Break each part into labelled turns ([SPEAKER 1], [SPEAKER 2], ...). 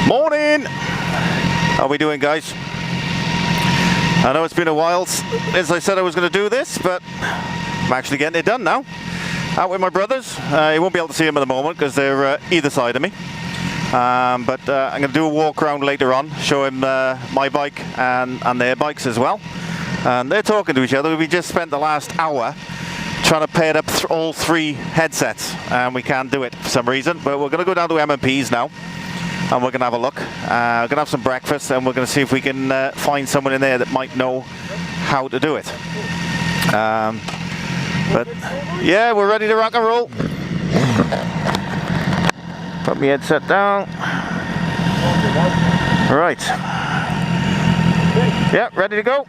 [SPEAKER 1] Morning! How are we doing, guys? I know it's been a while since I said I was going to do this, but I'm actually getting it done now. Out with my brothers. You won't be able to see them at the moment because they're either side of me. But I'm going to do a walk around later on, show him my bike and their bikes as well. And they're talking to each other. We just spent the last hour trying to pair up all three headsets, and we can't do it for some reason. But we're going to go down to M&P's now, and we're going to have a look. We're going to have some breakfast, and we're going to see if we can find someone in there that might know how to do it. But yeah, we're ready to rock and roll. Put my headset down. Right. Yeah, ready to go.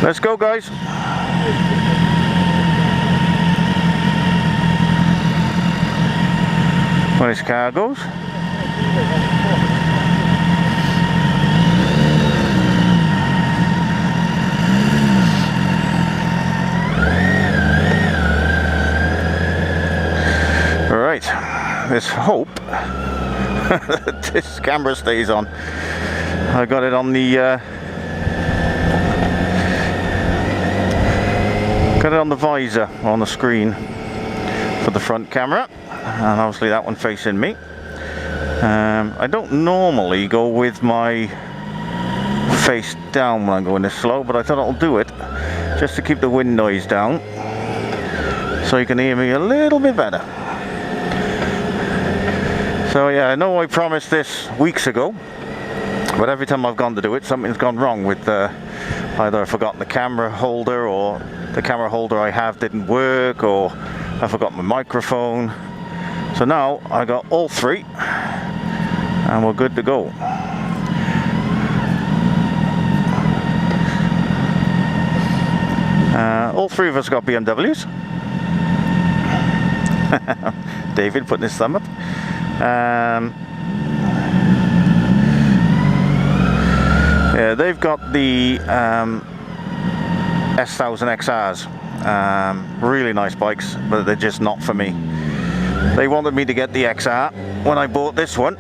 [SPEAKER 1] Let's go, guys. When his car goes. Alright, let's hope that this camera stays on. I got it on the visor on the screen for the front camera, and obviously that one facing me. I don't normally go with my face down when I'm going this slow, but I thought I'll do it just to keep the wind noise down so you can hear me a little bit better. So yeah, I know I promised this weeks ago, but every time I've gone to do it, something's gone wrong with either I've forgotten the camera holder, or the camera holder I have didn't work, or I forgot my microphone. So now I got all three and we're good to go. All three of us got BMWs. David putting his thumb up. Yeah, they've got the S1000XR's. Really nice bikes, but they're just not for me. They wanted me to get the XR when I bought this one,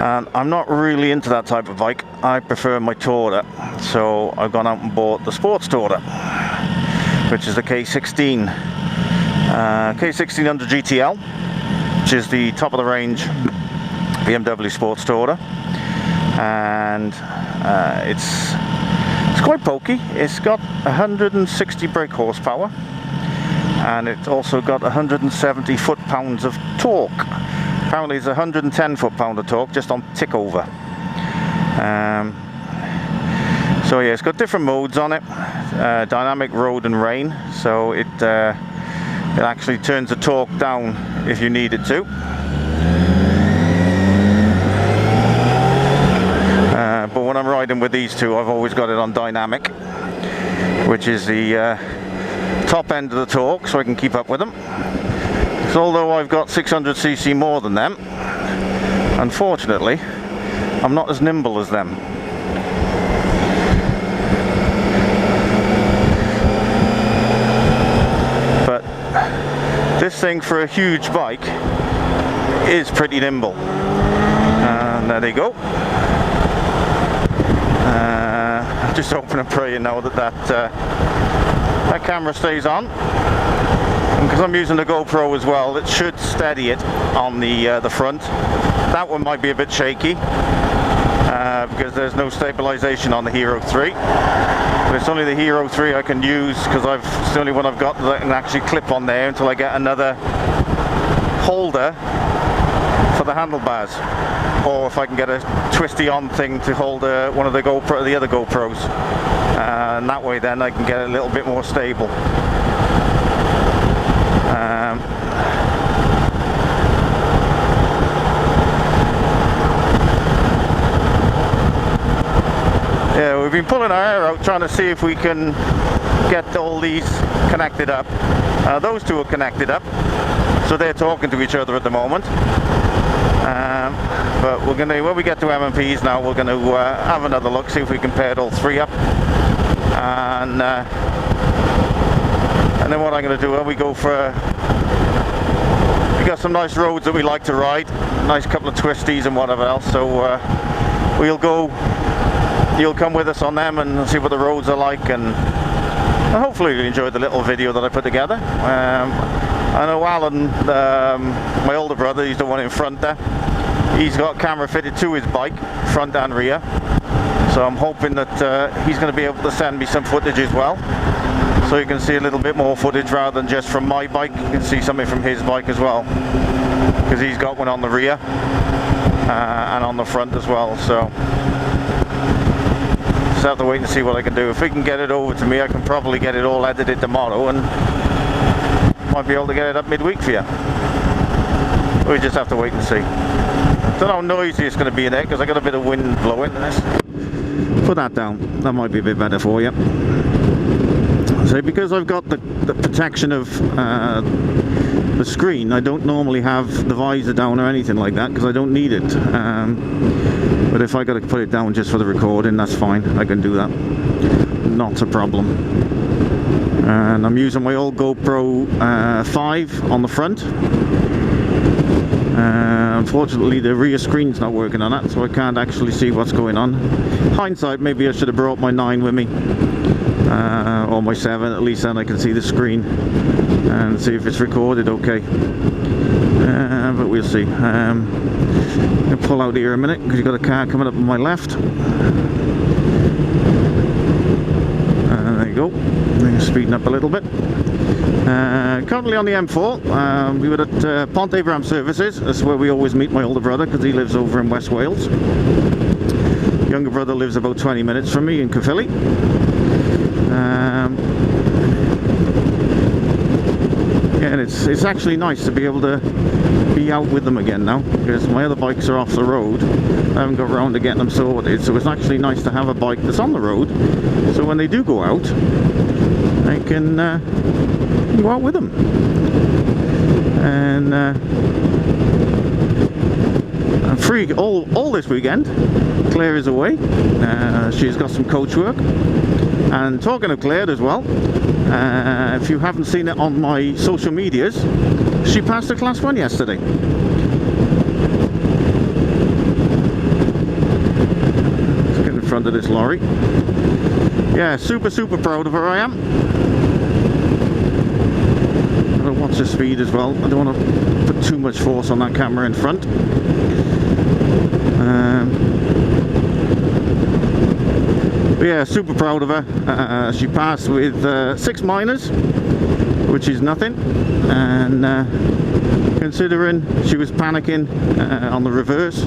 [SPEAKER 1] and I'm not really into that type of bike. I prefer my Tourer, so I've gone out and bought the sports Tourer, which is the K1600GTL, which is the top of the range BMW sports Tourer. And it's quite pokey. It's got 160 brake horsepower, and it's also got 170 foot-pounds of torque. Apparently it's 110 foot-pound of torque just on tick over. So yeah, it's got different modes on it. Dynamic, road and rain, so it actually turns the torque down if you need it to. But when I'm riding with these two, I've always got it on dynamic, which is the top end of the torque, so I can keep up with them. So although I've got 600cc more than them, unfortunately, I'm not as nimble as them. But this thing, for a huge bike, is pretty nimble. And there they go. Just hoping and praying now that camera stays on, and because I'm using the GoPro as well, it should steady it on the front. That one might be a bit shaky because there's no stabilization on the Hero 3, but it's only the Hero 3 I can use because it's the only one I've got that I can actually clip on there until I get another holder for the handlebars, or if I can get a twisty on thing to hold one of the other GoPros, and that way then I can get it a little bit more stable. Yeah, we've been pulling our hair out trying to see if we can get all these connected up. Those two are connected up, so they're talking to each other at the moment. But we're gonna, when we get to M&P's now, we're going to have another look, see if we can pair all three up, and then what I'm going to do when we go for we got some nice roads that we like to ride, nice couple of twisties and whatever else, so we'll go, you'll come with us on them and see what the roads are like, and hopefully you enjoyed the little video that I put together. I know Alan, my older brother, he's the one in front there, he's got camera fitted to his bike, front and rear, so I'm hoping that he's going to be able to send me some footage as well, so you can see a little bit more footage rather than just from my bike. You can see something from his bike as well, because he's got one on the rear and on the front as well, so just have to wait and see what I can do. If he can get it over to me, I can probably get it all edited tomorrow and might be able to get it up midweek for you. We just have to wait and see. Don't know how noisy it's going to be in there because I got a bit of wind blowing. Let's put that down, that might be a bit better for you. So because I've got the protection of the screen, I don't normally have the visor down or anything like that because I don't need it, but if I got to put it down just for the recording, that's fine, I can do that, not a problem. And I'm using my old GoPro 5 on the front. Unfortunately the rear screen's not working on that, so I can't actually see what's going on. Hindsight, maybe I should have brought my 9 with me, or my 7, at least then I can see the screen and see if it's recorded okay, but we'll see. I'm going to pull out here a minute because you've got a car coming up on my left. There you go, speeding up a little bit. Currently on the M4, we were at Pont Abraham Services. That's where we always meet my older brother because he lives over in West Wales. Younger brother lives about 20 minutes from me in Caerphilly. Yeah, and it's actually nice to be able to be out with them again now, because my other bikes are off the road. I haven't got around to getting them sorted, so it's actually nice to have a bike that's on the road, so when they do go out, I can go out with them. And I'm free all this weekend. Claire is away. She's got some coach work. And talking of Claire as well, if you haven't seen it on my social medias, she passed her class 1 yesterday. Let's get in front of this lorry. Yeah, super proud of her I am. I'm going to watch the speed as well. I don't want to put too much force on that camera in front. But yeah, super proud of her. She passed with 6 minors, which is nothing, and considering she was panicking on the reverse,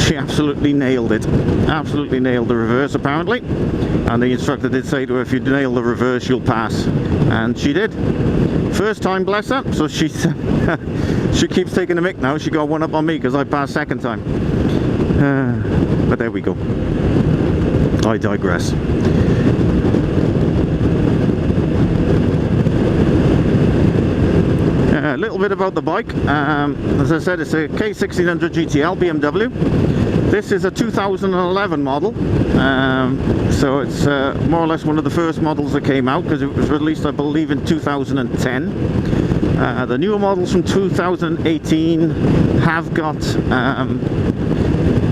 [SPEAKER 1] she absolutely nailed it. Absolutely nailed the reverse apparently, and the instructor did say to her, if you nail the reverse you'll pass, and she did. First time, bless her, so she she keeps taking the mick now. She got one up on me because I passed second time, but there we go. I digress. A little bit about the bike. As I said, it's a K1600GTL BMW. This is a 2011 model, so it's more or less one of the first models that came out, because it was released, I believe, in 2010. The newer models from 2018 have got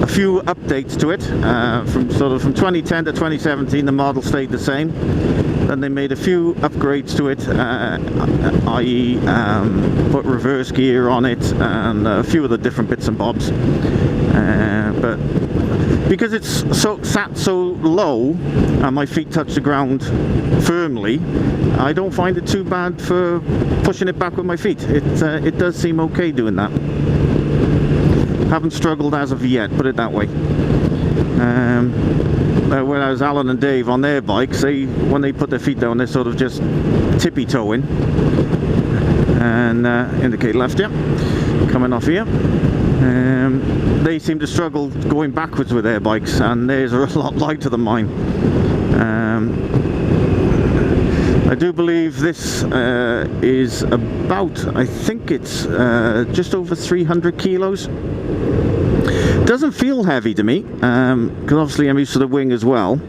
[SPEAKER 1] a few updates to it. From 2010 to 2017 the model stayed the same. Then they made a few upgrades to it, i.e. put reverse gear on it and a few of the different bits and bobs. But because it's sat so low and my feet touch the ground firmly, I don't find it too bad for pushing it back with my feet. It does seem okay doing that. Haven't struggled as of yet, put it that way. Whereas Alan and Dave on their bikes, when they put their feet down, they're sort of just tippy-toeing. And indicate left, yeah, coming off here. They seem to struggle going backwards with their bikes, and theirs are a lot lighter than mine. I do believe this is about, I think it's just over 300 kilos. Doesn't feel heavy to me, because obviously I'm used to the wing as well.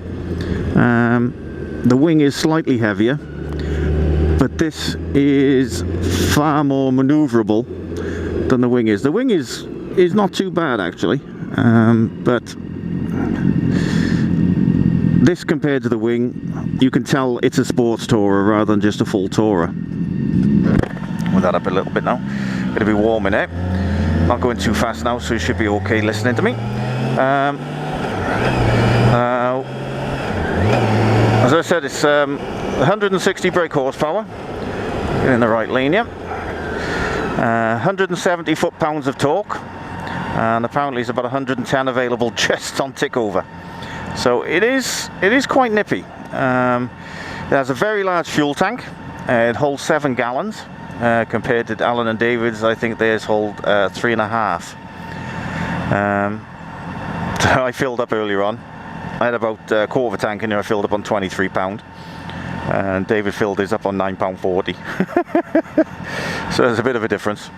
[SPEAKER 1] the wing is slightly heavier, but this is far more maneuverable than the wing is. The wing is not too bad actually, but this compared to the wing, you can tell it's a sports tourer rather than just a full tourer. Move that up a little bit now. Going to be warming it. Not going too fast now, so you should be okay listening to me. As I said, it's 160 brake horsepower. In the right lane, yeah. 170 foot-pounds of torque, and apparently it's about 110 available just on tick over. So it is quite nippy. It has a very large fuel tank. It holds 7 gallons. Compared to Allen and David's, I think theirs hold 3.5. So I filled up earlier on. I had about a quarter of a tank in there. I filled up on £23, and David filled his up on £9.40. So there's a bit of a difference.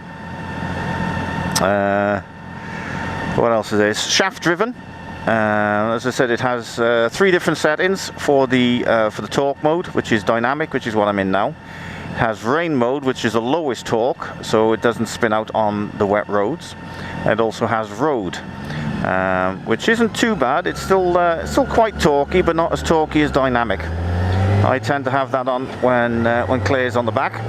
[SPEAKER 1] What else is this? Shaft driven. As I said, it has 3 different settings for the torque mode, which is dynamic, which is what I'm in now. Has rain mode, which is the lowest torque, so it doesn't spin out on the wet roads. It also has road, which isn't too bad. It's still quite torquey, but not as torquey as dynamic. I tend to have that on when Claire's on the back.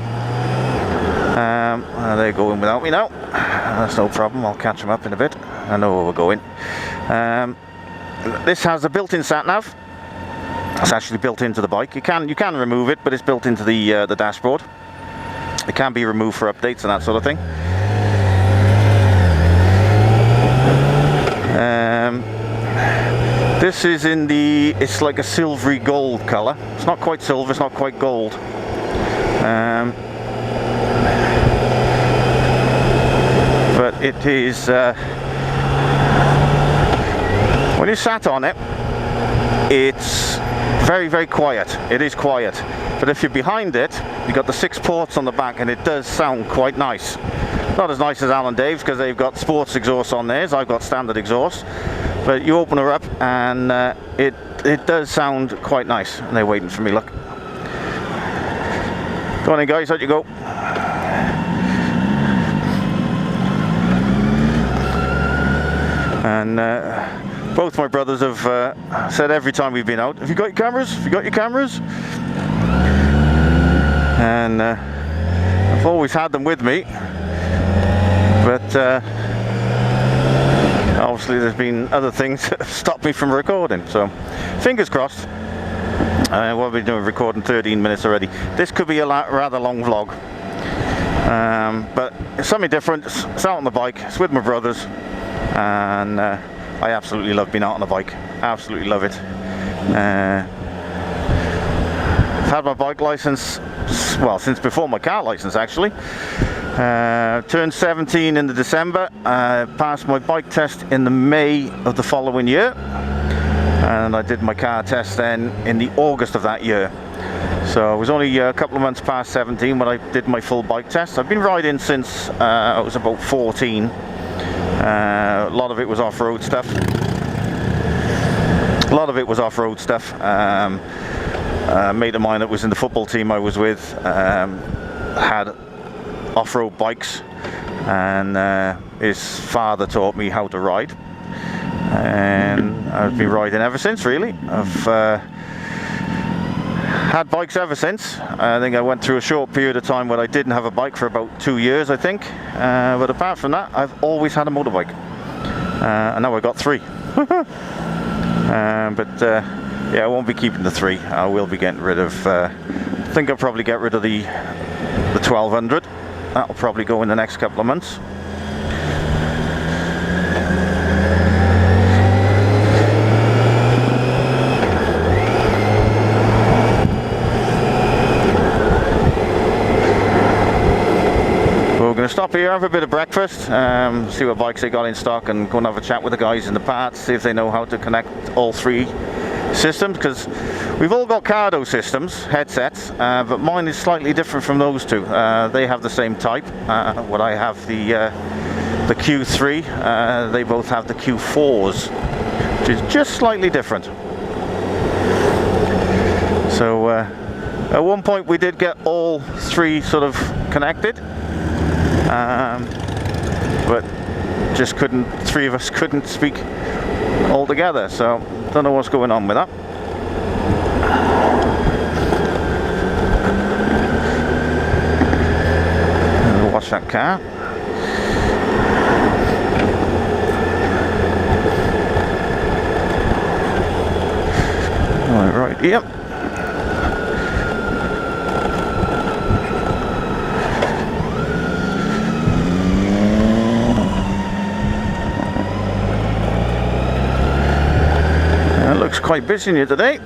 [SPEAKER 1] They're going without me now. That's no problem. I'll catch them up in a bit. I know where we're going. This has a built-in Sat Nav. It's actually built into the bike. You can remove it, but it's built into the dashboard. It can be removed for updates and that sort of thing. This is in it's like a silvery gold colour. It's not quite silver, it's not quite gold. But it is, when you sat on it, it's very, very quiet. It is quiet. But if you're behind it, you've got the 6 ports on the back, and it does sound quite nice. Not as nice as Alan Dave's, because they've got sports exhaust on theirs. I've got standard exhaust. But you open her up, and it does sound quite nice. And they're waiting for me, look. Go on in, guys, out you go. And both my brothers have said every time we've been out, have you got your cameras? Have you got your cameras? And I've always had them with me, but obviously there's been other things that have stopped me from recording, so fingers crossed. What have we been doing? Recording 13 minutes already. This could be a rather long vlog, but it's something different. It's out on the bike, it's with my brothers, and I absolutely love being out on the bike. Absolutely love it. I've had my bike license, well, since before my car license actually. Turned 17 in the December. Passed my bike test in the May of the following year, and I did my car test then in the August of that year. So I was only a couple of months past 17 when I did my full bike test. I've been riding since I was about 14. A lot of it was off-road stuff. A mate of mine that was in the football team I was with had off-road bikes, and his father taught me how to ride, and I've been riding ever since, really. I've had bikes ever since. I think I went through a short period of time when I didn't have a bike for about 2 years, I think, but apart from that, I've always had a motorbike, and now I've got 3. Yeah, I won't be keeping the 3. I will be getting rid of, I think I'll probably get rid of the 1200. That'll probably go in the next couple of months. We're going to stop here, have a bit of breakfast, see what bikes they got in stock, and go and have a chat with the guys in the parts, see if they know how to connect all 3 systems, because we've all got Cardo systems, headsets, but mine is slightly different from those 2. They have the same type. What I have the Q3, they both have the Q4s, which is just slightly different. So At one point we did get all three sort of connected, but just couldn't, three of us couldn't speak all together, so don't know what's going on with that. Watch that car. Right, yep. It looks quite busy in here today.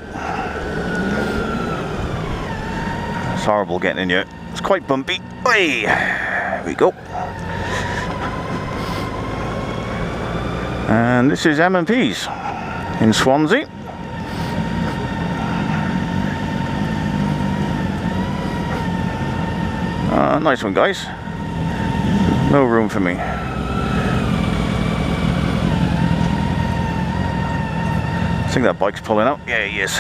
[SPEAKER 1] It's horrible getting in here. It's quite bumpy. Hey, there we go. And this is M&P's in Swansea. Nice one, guys. No room for me. I think that bike's pulling out. Yeah, he is.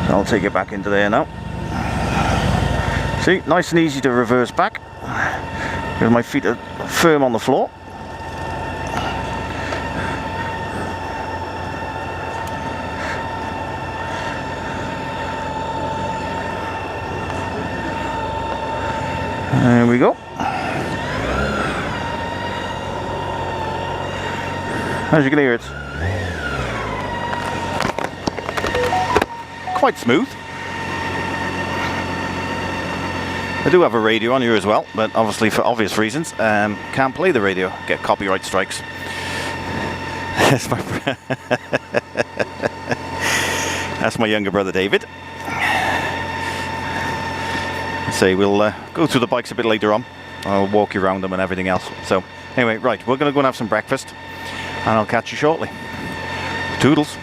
[SPEAKER 1] I'll take it back into there now. See, nice and easy to reverse back because my feet are firm on the floor. There we go. As you can hear, it's quite smooth. I do have a radio on here as well, but obviously for obvious reasons, can't play the radio, get copyright strikes. That's my younger brother David. So we'll go through the bikes a bit later on. I'll walk you around them and everything else. So anyway, right, we're going to go and have some breakfast, and I'll catch you shortly. Toodles.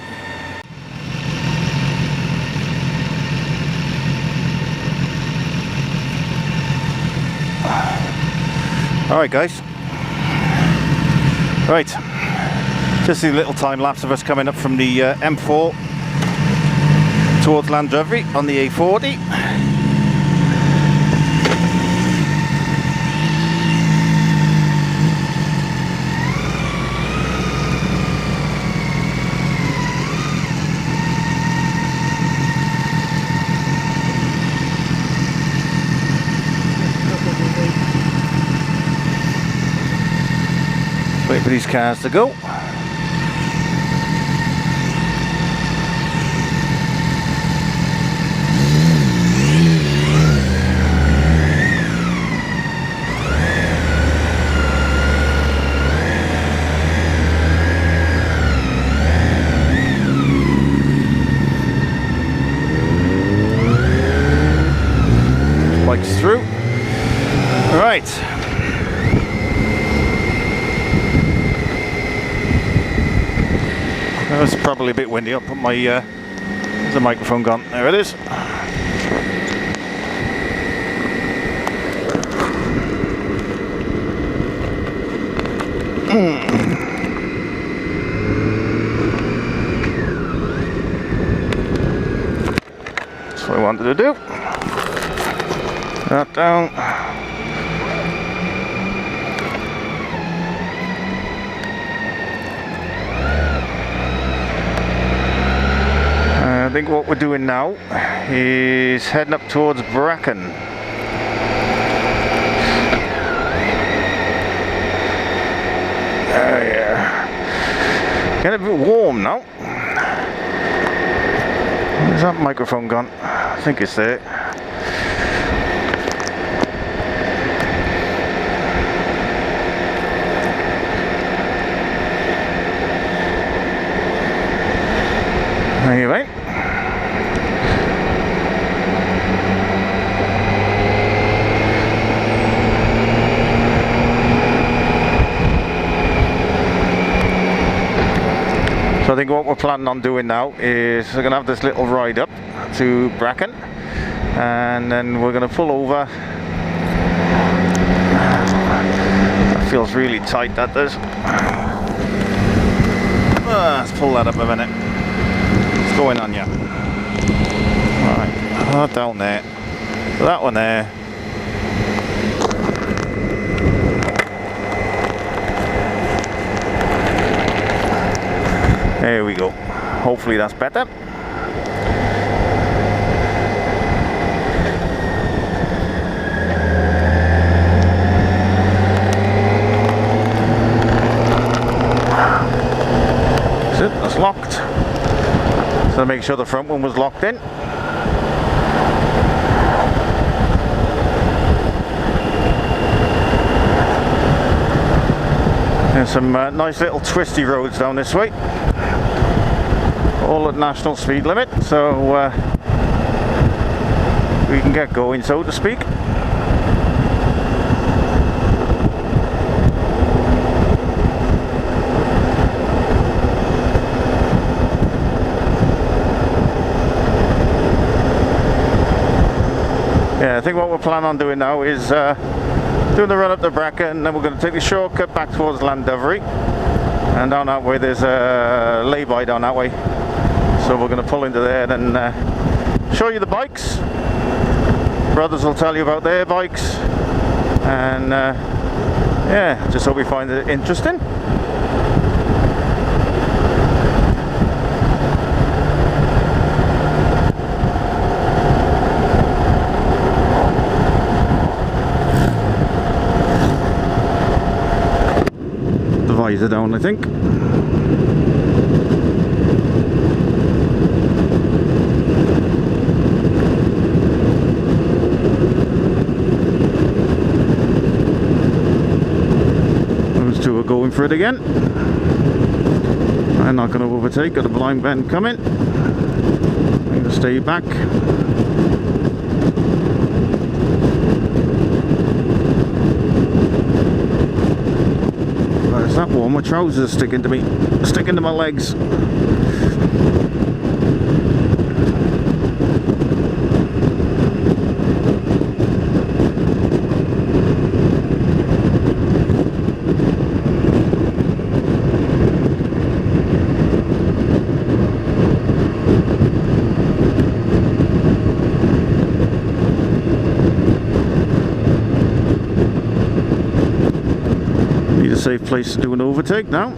[SPEAKER 1] Alright guys, right, just a little time lapse of us coming up from the M4 towards Llandrefy on the A40. Wait for these cars to go. Bikes through. All right. It's probably a bit windy. I'll put my the microphone gone. There it is. That's what I wanted to do. That down. I think what we're doing now is heading up towards Bracken. Yeah. Getting a bit warm now. Where's that microphone gone? I think it's there. Anyway. So I think what we're planning on doing now is we're going to have this little ride up to Bracken, and then we're going to pull over. That feels really tight, that does. Let's pull that up a minute. What's going on, yeah? Alright, Oh, down there. That one there. There we go. Hopefully that's better. That's it, that's locked. So make sure the front one was locked in. There's some nice little twisty roads down this way. All at national speed limit, so we can get going, so to speak. Yeah, I think what we're planning on doing now is doing the run up the Bracken, and then we're going to take the shortcut back towards Llandovery, and down that way there's a lay-by down that way. So we're going to pull into there and show you the bikes. Brothers will tell you about their bikes, and yeah, just hope we find it interesting. The visor down, I think. Going for it again. I'm not going to overtake, got a blind bend coming. I'm going to stay back. Where's that one? My trousers sticking to me, sticking to my legs. Safe place to do an overtake now.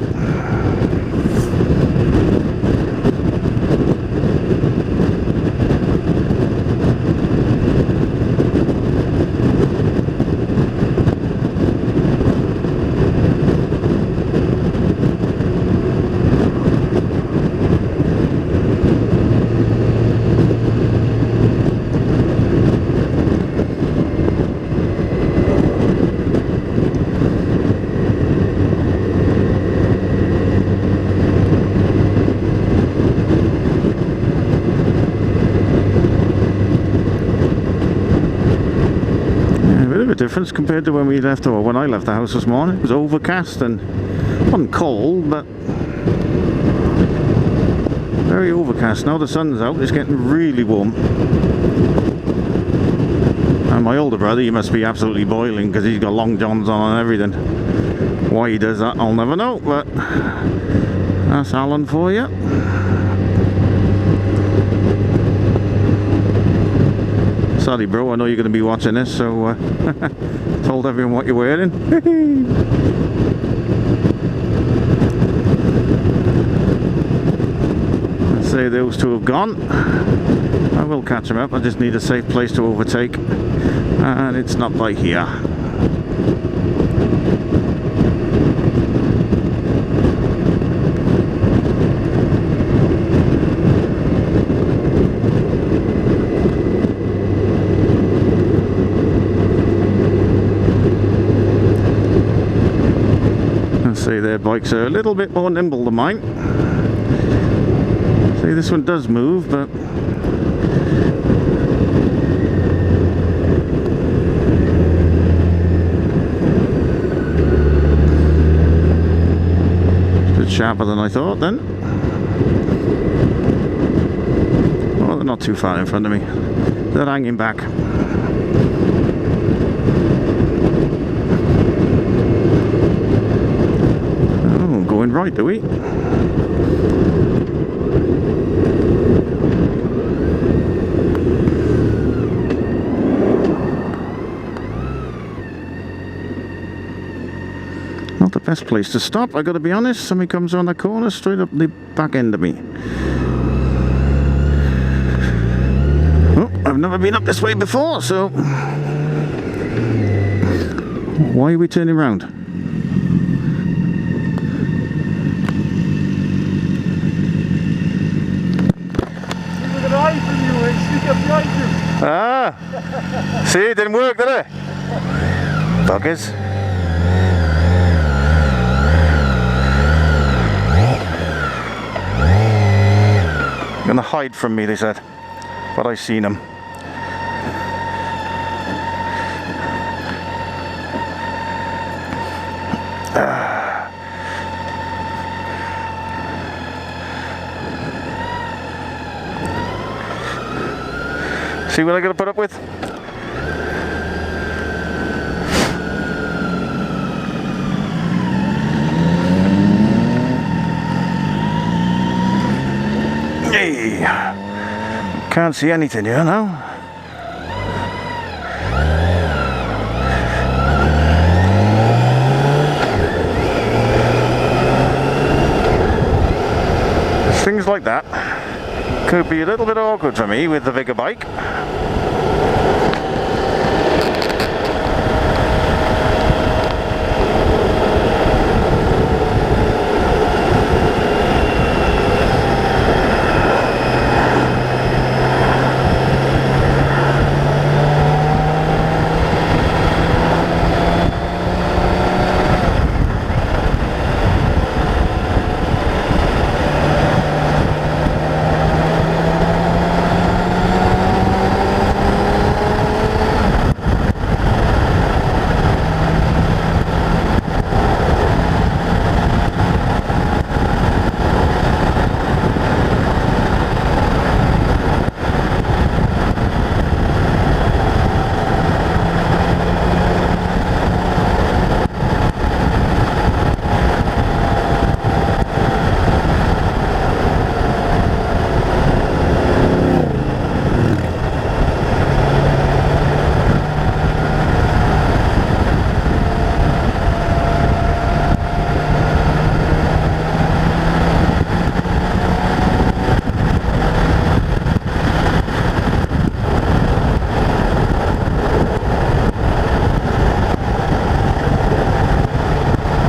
[SPEAKER 1] Difference compared to when we left, or when I left the house this morning. It was overcast and wasn't cold, but very overcast. Now the sun's out, it's getting really warm. And my older brother, he must be absolutely boiling because he's got long johns on and everything. Why he does that, I'll never know, but that's Alan for you. Sorry bro, I know you're going to be watching this, so told everyone what you're wearing. Let's say those two have gone. I will catch them up, I just need a safe place to overtake, and it's not by here. See, their bikes are a little bit more nimble than mine. See, this one does move, but it's a bit sharper than I thought then. Oh, they're not too far in front of me. They're hanging back. Right, do we? best place to stop, I gotta be honest. Somebody comes around the corner straight up the back end of me. Oh, I've never been up this way before, so why are we turning around? Ah, see, it didn't work, did it? Buggers. Gonna hide from me, they said, but I seen them. See what I gotta put up with? Hey, can't see anything here now. Things like that could be a little bit awkward for me with the bigger bike.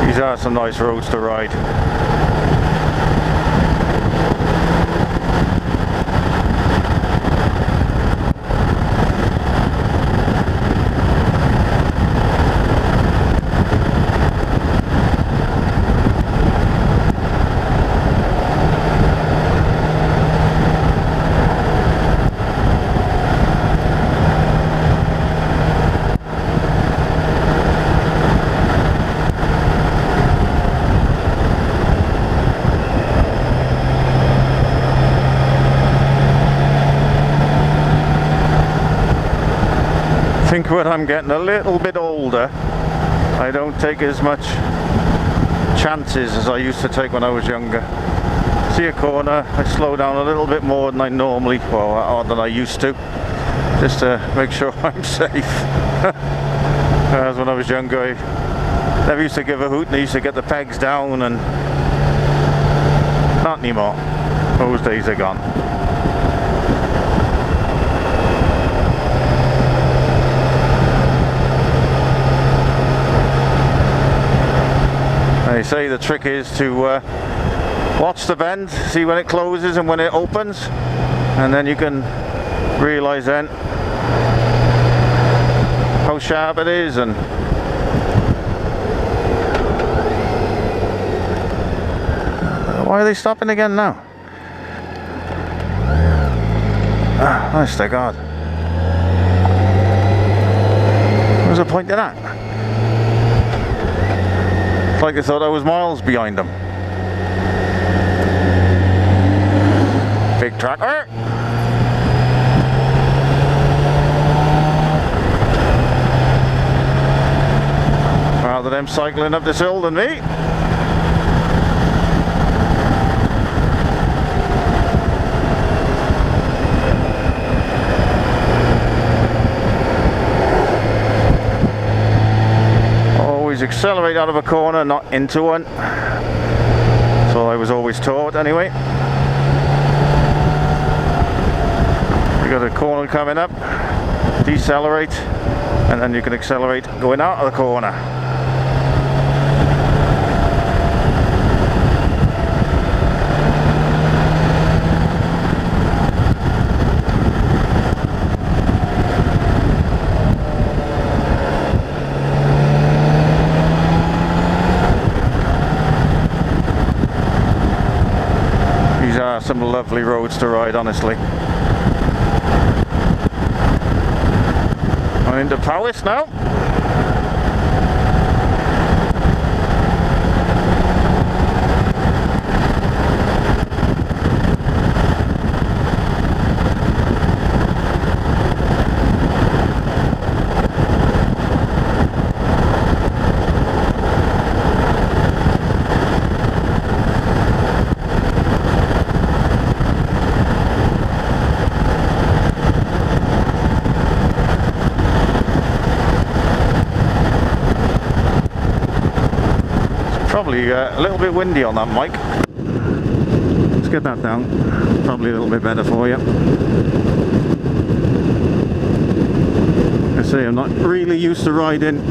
[SPEAKER 1] These are some nice roads to ride. I think when I'm getting a little bit older, I don't take as much chances as I used to take when I was younger. See a corner, I slow down a little bit more than I normally, or than I used to, just to make sure I'm safe. Whereas when I was younger, I never used to give a hoot, and I used to get the pegs down, and not anymore. Those days are gone. They say the trick is to watch the bend, see when it closes and when it opens, and then you can realise then how sharp it is. And why are they stopping again now? Ah, honest to God. What's the point of that? Like I thought I was miles behind them. Big tractor. Rather them cycling up this hill than me. accelerate out of a corner, not into one. So I was always taught anyway. You got a corner coming up, decelerate, and then you can accelerate going out of the corner. These are some lovely roads to ride, honestly. I'm into Powys now. Probably a little bit windy on that mic. Let's get that down. Probably a little bit better for you. I say I'm not really used to riding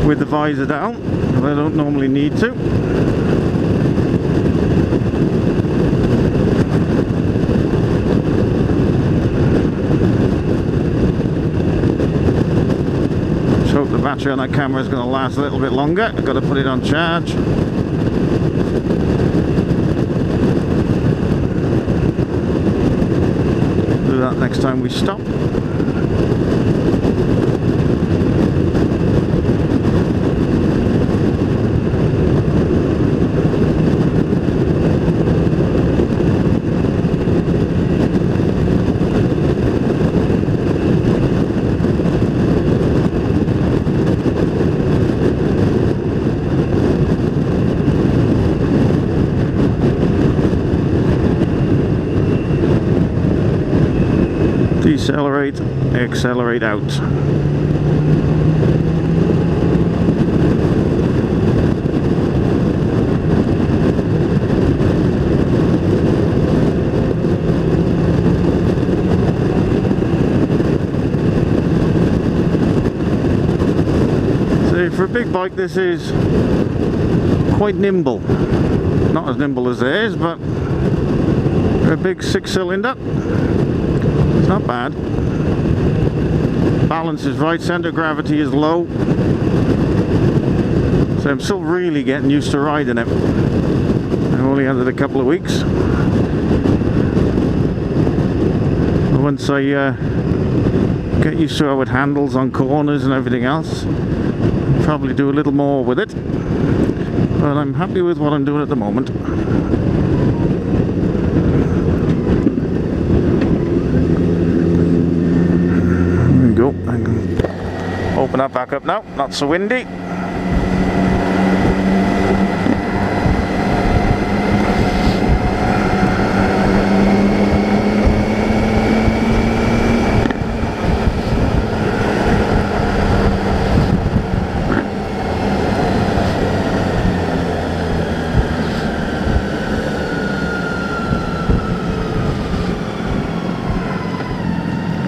[SPEAKER 1] with the visor down, but I don't normally need to. Hope the battery on that camera is going to last a little bit longer. I've got to put it on charge. Do that next time we stop. Decelerate, accelerate out. So for a big bike this is quite nimble. Not as nimble as theirs, but for a big 6-cylinder. It's not bad. Balance is right, center of gravity is low. So I'm still really getting used to riding it. I've only had it a couple of weeks. But once I get used to how it handles on corners and everything else, I'll probably do a little more with it. But I'm happy with what I'm doing at the moment. Go. I can open that back up now, not so windy.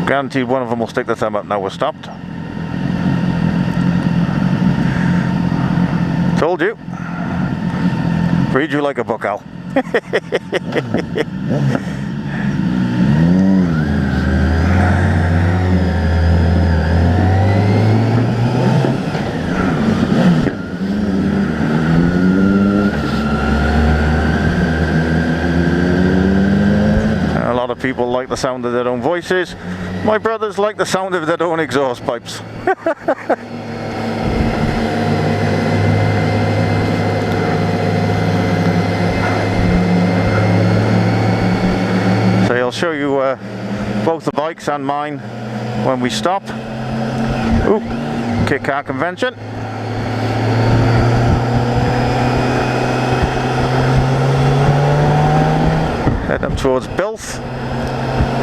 [SPEAKER 1] Guaranteed one of them will stick the thumb up now we're stopped. Told you. Read you like a book, Al. A lot of people like the sound of their own voices. My brothers like the sound of their own exhaust pipes. So I'll show you both the bikes and mine when we stop. Ooh, kit car convention. Head up towards Bilth.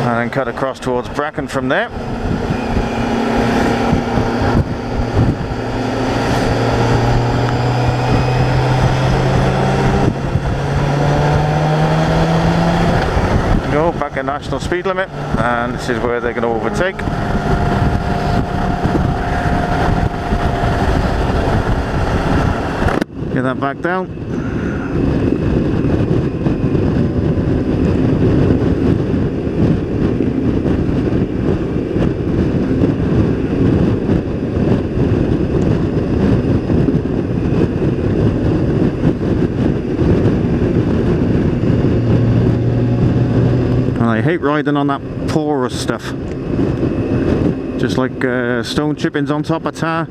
[SPEAKER 1] And then cut across towards Bracken from there. a national speed limit, and this is where they're going to overtake. Get that back down. I hate riding on that porous stuff, just like stone chippings on top of tar.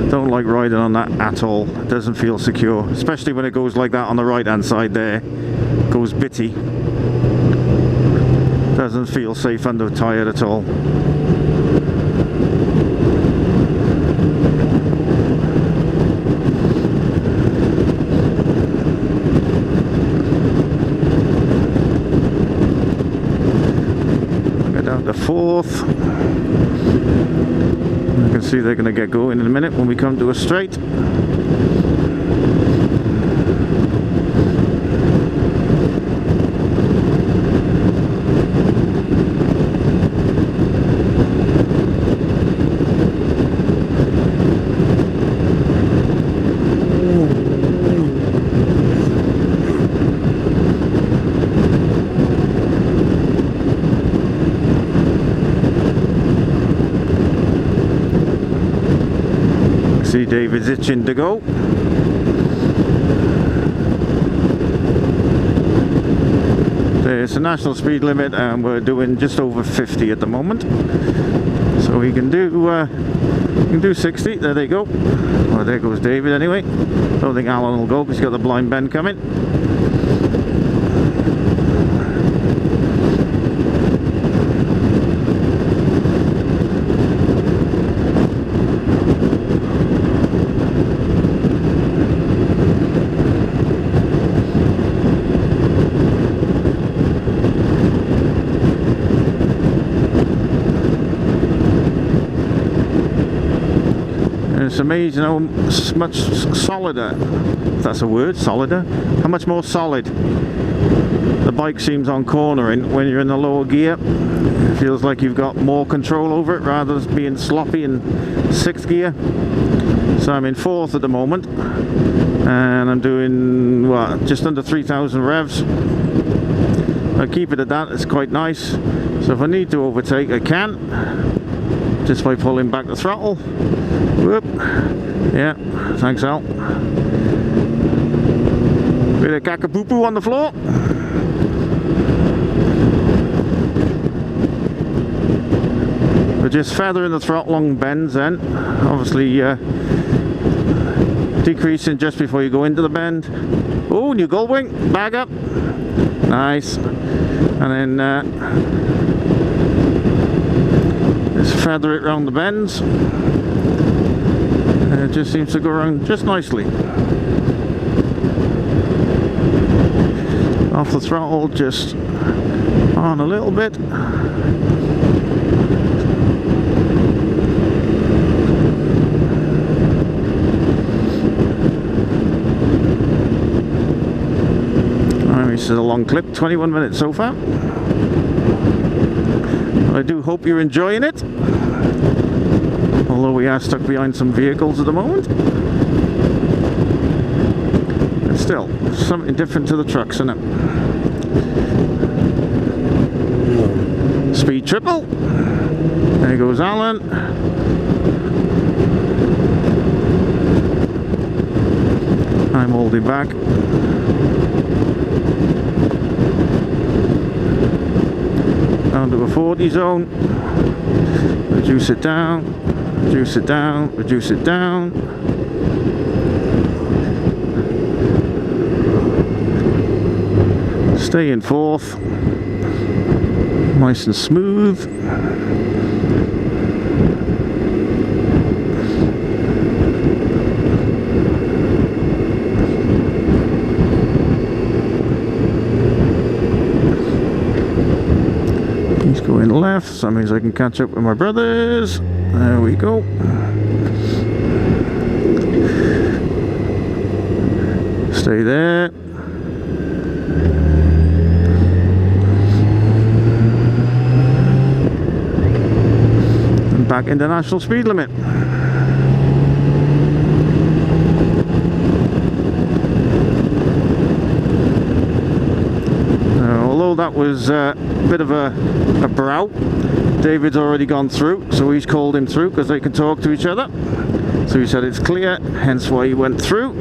[SPEAKER 1] Don't like riding on that at all. It doesn't feel secure, especially when it goes like that on the right hand side there. It goes bitty. Doesn't feel safe under tired at all. The fourth. You can see they're going to get going in a minute when we come to a straight. See David's itching to go. There's a national speed limit and we're doing just over 50 at the moment. So we can do 60. There they go. Well, there goes David anyway. Don't think Alan will go because he's got the blind bend coming. It's amazing how much solider, if that's a word, solider, how much more solid the bike seems on cornering when you're in the lower gear. It feels like you've got more control over it rather than being sloppy in 6th gear. So I'm in 4th at the moment and I'm doing what, just under 3,000 revs. I keep it at that, it's quite nice. So if I need to overtake I can, just by pulling back the throttle. Whoop. Yeah, thanks Al. Bit of caca-poo-poo on the floor. We're just feathering the throttle along bends then. Obviously decreasing just before you go into the bend. Oh, new gull wing, bag up. Nice. And then just feather it around the bends. It just seems to go around just nicely. Off the throttle, just on a little bit. This is a long clip, 21 minutes so far. I do hope you're enjoying it. Although we are stuck behind some vehicles at the moment. But still, something different to the trucks, isn't it? Speed triple. There goes Alan. I'm holding back. Down to a 40 zone. Reduce it down. Reduce it down, reduce it down. Stay in 4th. Nice and smooth. He's going left, so that means I can catch up with my brothers. There we go. Stay there. back into national speed limit. Although that was a bit of a brow, David's already gone through, so he's called him through because they can talk to each other. So he said it's clear, hence why he went through.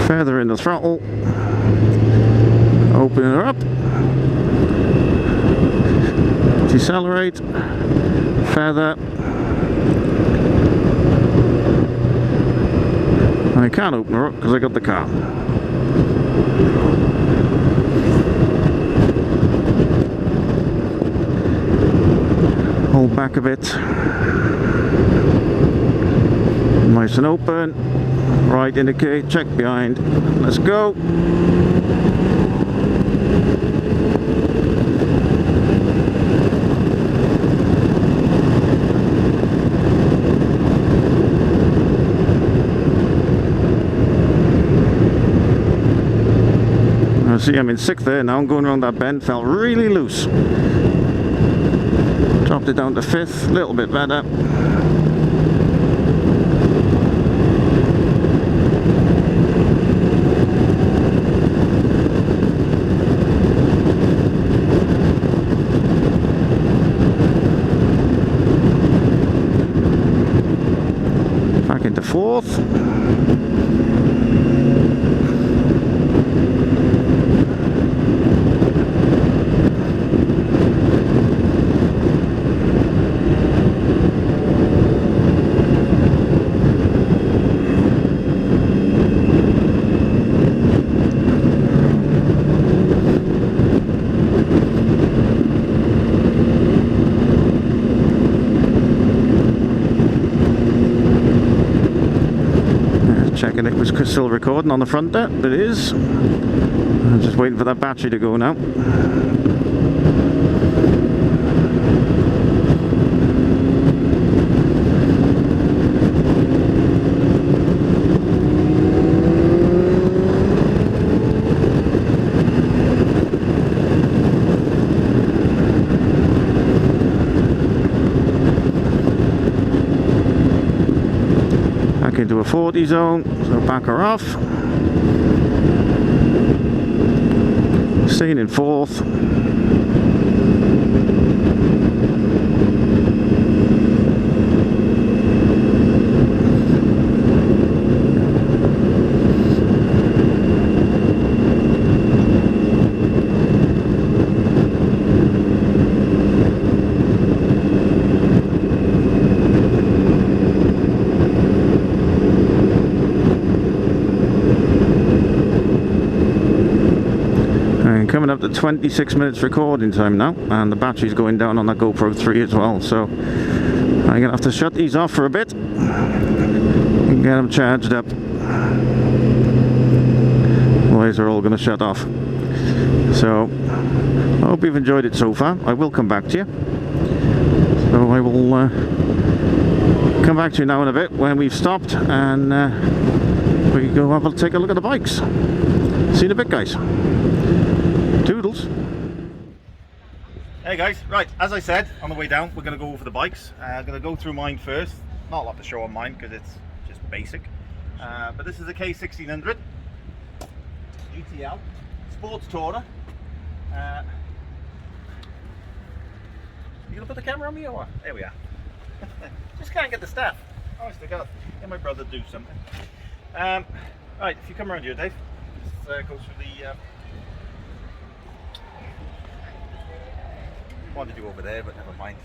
[SPEAKER 1] Feather in the throttle, open her up, decelerate, feather. I can't open her up because I got the car. Hold back a bit. Nice and open. Right indicate, check behind. Let's go. See, I'm in sixth there now. I'm going around that bend, felt really loose. Dropped it down to fifth, a little bit better. Back into fourth. Checking it was still recording on the front there, but it is. I'm just waiting for that battery to go now. Into a 40 zone, so back her off. Staying in fourth. Coming up to 26 minutes recording time now, and the battery's going down on that GoPro 3 as well, so I'm gonna have to shut these off for a bit and get them charged up, otherwise they're all gonna shut off. So I hope you've enjoyed it so far. I will come back to you, so I will come back to you now in a bit when we've stopped and we can go have a take a look at the bikes. See you in a bit, guys. Toodles. Hey guys, right, as I said on the way down, we're going to go over the bikes. I'm going to go through mine first. Not a lot to show on mine because it's just basic. But this is a K1600 GTL sports tourer. You going to put the camera on me or what? There we are. Just can't get the staff. Honest to God, get my brother to do something. Right, if you come around here, Dave, just go through the wanted you over there, but never mind.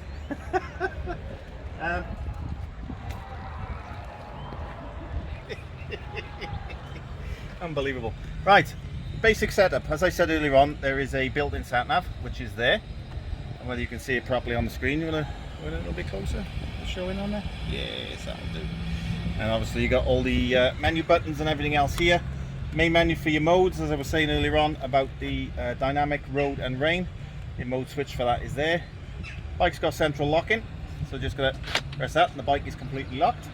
[SPEAKER 1] Unbelievable. Right, basic setup. As I said earlier on, there is a built-in Sat Nav, which is there. And whether you can see it properly on the screen, you want a little bit closer? Showing on there? Yes, that'll do. And obviously you got all the menu buttons and everything else here. Main menu for your modes, as I was saying earlier on about the dynamic, road and rain. Your mode switch for that is there. Bike's got central locking, so just gotta press that and the bike is completely locked,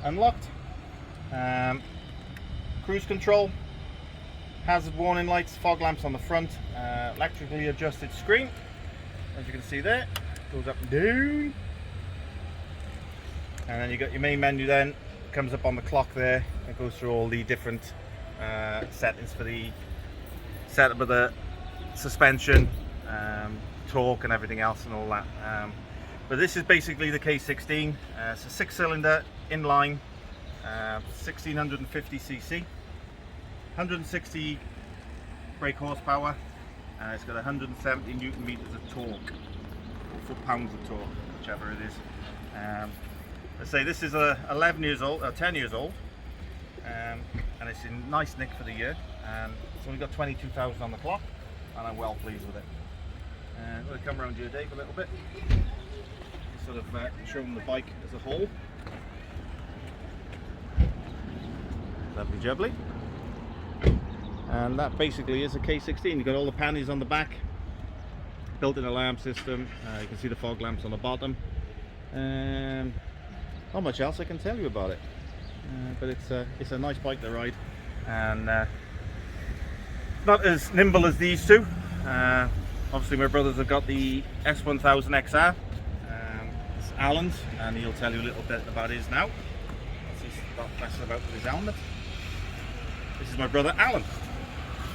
[SPEAKER 1] unlocked. Cruise control, hazard warning lights, fog lamps on the front, electrically adjusted screen, as you can see there, goes up and down. And then you got your main menu then, comes up on the clock there. It goes through all the different settings for the setup of the suspension, torque and everything else and all that. But this is basically the K16. It's a 6-cylinder inline, 1650cc, 160 brake horsepower, and it's got 170 newton meters of torque, or foot-pounds of torque, whichever it is. Let's say this is 11 years old, 10 years old, and it's in nice nick for the year. It's only got 22,000 on the clock, and I'm well pleased with it. I'm going to come around here, Dave, a little bit, sort of show them the bike as a whole. Lovely jubbly. And that basically is a K16. You've got all the pannies on the back, built-in alarm system. You can see the fog lamps on the bottom. Not much else I can tell you about it, but it's a nice bike to ride, and not as nimble as these two. Obviously my brothers have got the S1000XR. It's Alan's, and he'll tell you a little bit about his now. He's not messing about with his helmet. This is my brother Alan.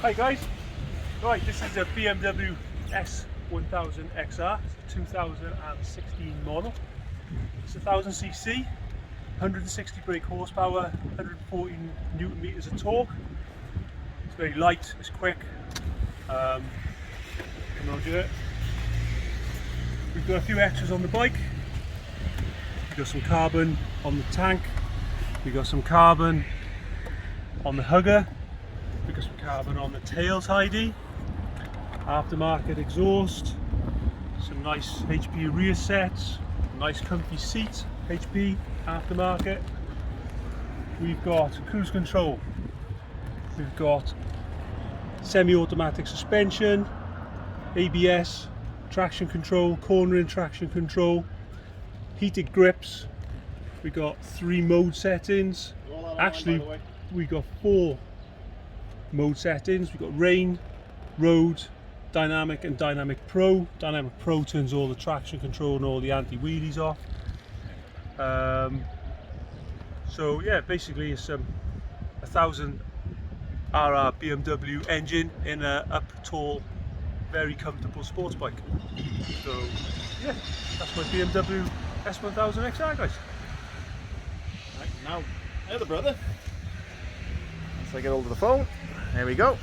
[SPEAKER 2] Hi guys. Right, this is a Bmw S-1000XR. It's a 2016 model. It's 1000cc, 160 brake horsepower, 114 newton meters of torque. It's very light, it's quick. We've got a few extras on the bike. We've got some carbon on the tank. We've got some carbon on the hugger. We've got some carbon on the tail tidy. Aftermarket exhaust. Some nice HP rear sets. Nice comfy seat, HP aftermarket. We've got cruise control. We've got semi-automatic suspension, ABS, traction control, cornering traction control, heated grips. We've got 3 mode settings. Actually, we got 4 mode settings. We've got rain, road, dynamic and dynamic pro. Dynamic pro turns all the traction control and all the anti-wheelies off. So yeah, basically it's 1000 RR BMW engine in a up tall, very comfortable sports bike. So yeah, that's my BMW S1000XR, guys.
[SPEAKER 1] Right, now, other brother. Once I get hold of the phone, there we go.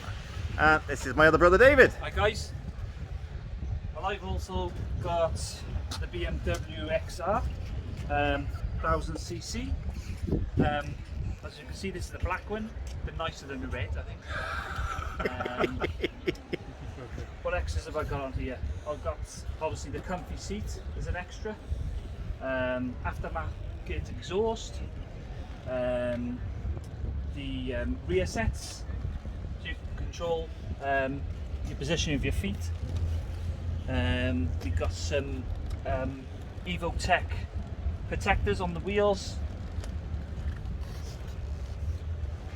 [SPEAKER 1] And this is my other brother David.
[SPEAKER 3] Hi guys. Well, I've also got the BMW XR, 1000cc. As you can see, this is the black one, a bit nicer than the red, I think. What extras have I got on here? I've got obviously the comfy seat as an extra, aftermarket exhaust, the rear sets, so you can control your position of your feet. We've got some Evotech protectors on the wheels.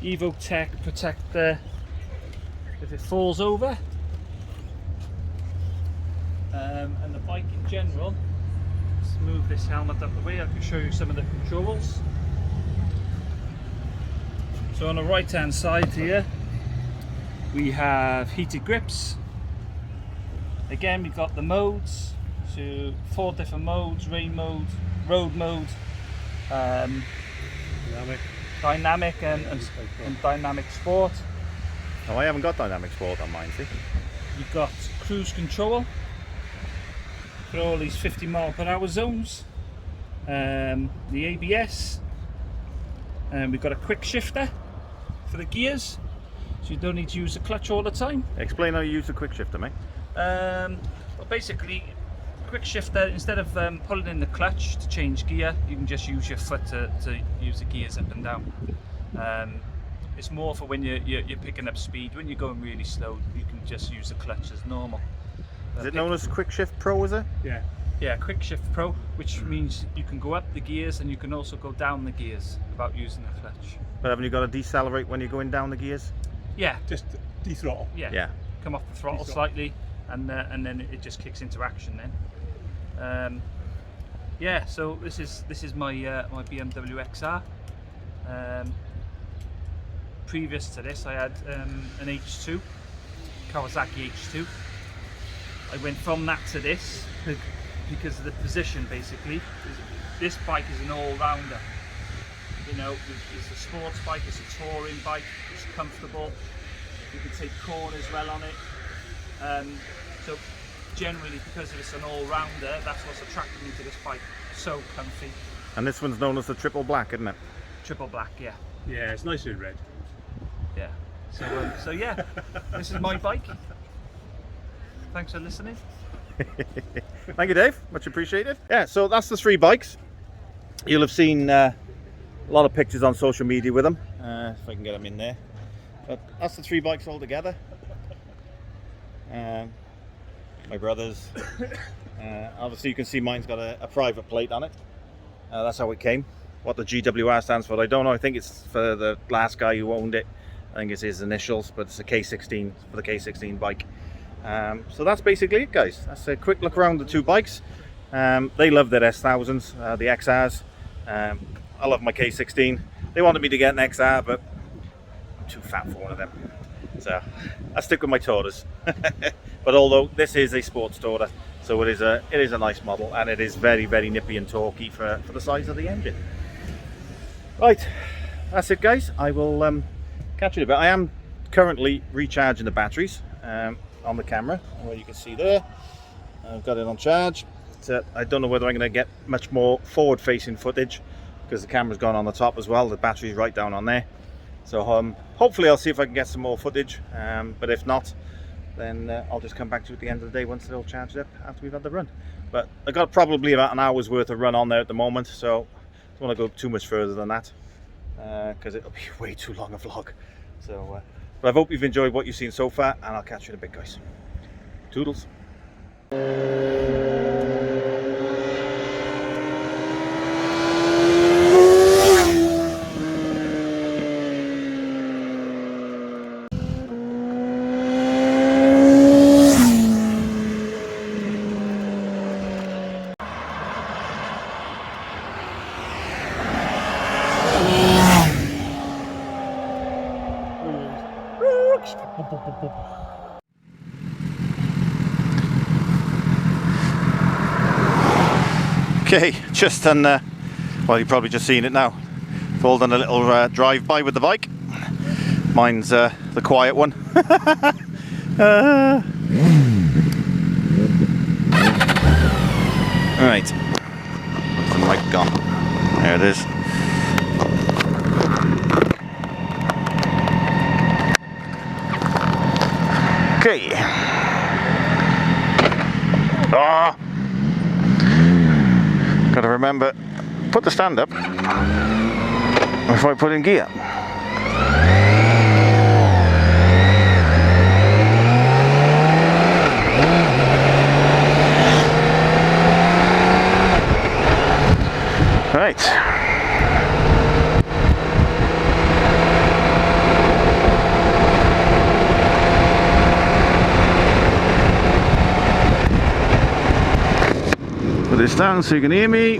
[SPEAKER 3] Evotech protector if it falls over. And the bike in general, let's move this helmet up the way, I can show you some of the controls. So on the right hand side here we have heated grips. Again, we've got the modes, so 4 different modes: rain mode, road mode, dynamic and dynamic sport.
[SPEAKER 1] Oh, I haven't got dynamic sport on mine, see?
[SPEAKER 3] You've got cruise control for all these 50 mph zones, the ABS, and we've got a quick shifter for the gears, so you don't need to use the clutch all the time.
[SPEAKER 1] Explain how you use the quick shifter, mate.
[SPEAKER 3] Well, basically, quick shifter, instead of pulling in the clutch to change gear, you can just use your foot to use the gears up and down. It's more for when you're picking up speed. When you're going really slow, you can just use the clutch as normal.
[SPEAKER 1] Is it known as Quick Shift Pro, is it?
[SPEAKER 2] Yeah.
[SPEAKER 3] Yeah, Quick Shift Pro, which means you can go up the gears and you can also go down the gears without using the clutch.
[SPEAKER 1] But haven't you got to decelerate when you're going down the gears?
[SPEAKER 3] Yeah,
[SPEAKER 2] Just dethrottle.
[SPEAKER 3] yeah.
[SPEAKER 1] Yeah.
[SPEAKER 3] Come off the throttle slightly, and then it just kicks into action then. Yeah, so this is my my BMW XR. Previous to this, I had an H2, Kawasaki H2. I went from that to this because of the position. Basically, this bike is an all-rounder. You know, it's a sports bike, it's a touring bike, it's comfortable. You can take corners well on it. So generally, because it's an all-rounder, that's what's attracted me to this bike. So comfy.
[SPEAKER 1] And this one's known as the triple black, isn't it?
[SPEAKER 3] Triple black, yeah.
[SPEAKER 2] Yeah, it's nice in red.
[SPEAKER 3] Yeah. So yeah, this is my bike. Thanks for listening.
[SPEAKER 1] Thank you, Dave. Much appreciated. Yeah, so that's the 3 bikes. You'll have seen a lot of pictures on social media with them. If I can get them in there. But that's the 3 bikes all together. My brother's. Obviously, you can see mine's got a private plate on it. That's how it came. What the GWR stands for, I don't know. I think it's for the last guy who owned it. I think it's his initials, but it's a K16 for the K16 bike. So that's basically it, guys. That's a quick look around the 2 bikes. They love their S1000s, the XRs. I love my K16. They wanted me to get an XR, but I'm too fat for one of them. So I stick with my Taurus. But although this is a sports tourer, so it is a nice model, and it is very, very nippy and torquey for the size of the engine. Right, that's it, guys. I will catch you in a bit. I am currently recharging the batteries on the camera, where you can see there. I've got it on charge. So I don't know whether I'm going to get much more forward-facing footage because the camera's gone on the top as well. The battery's right down on there. So hopefully I'll see if I can get some more footage. But if not, then I'll just come back to you at the end of the day once they're all charged up after we've had the run. But I've got probably about an hour's worth of run on there at the moment, so I don't want to go too much further than that because it'll be way too long a vlog. So, but I hope you've enjoyed what you've seen so far, and I'll catch you in a bit, guys. Toodles. Okay, just done, well, you've probably just seen it now. We've all done a little drive-by with the bike. Mine's the quiet one. Right, where's the mic gone? There it is. Okay. Gotta remember, put the stand up before I put in gear. Right. Put this down so you can hear me.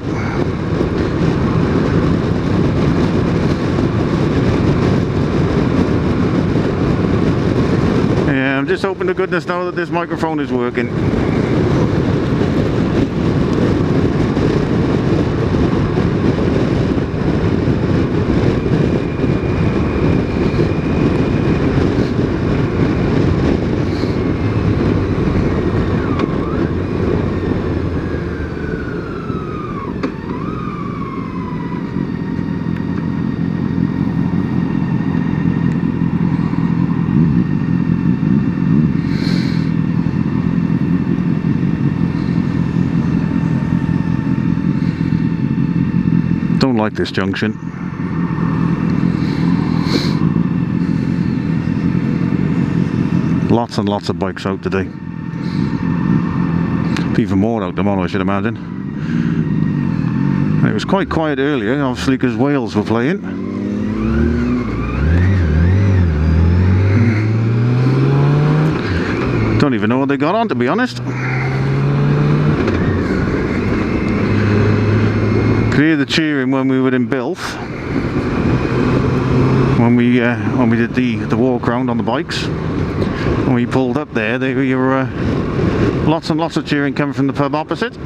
[SPEAKER 1] Yeah, I'm just hoping to goodness now that this microphone is working. Don't like this junction. Lots and lots of bikes out today. Even more out tomorrow, I should imagine. It was quite quiet earlier, obviously because Wales were playing. Don't even know what they got on, to be honest. Could hear the cheering when we were in Bilth. When we did the walk round on the bikes. When we pulled up there, there were lots and lots of cheering coming from the pub opposite.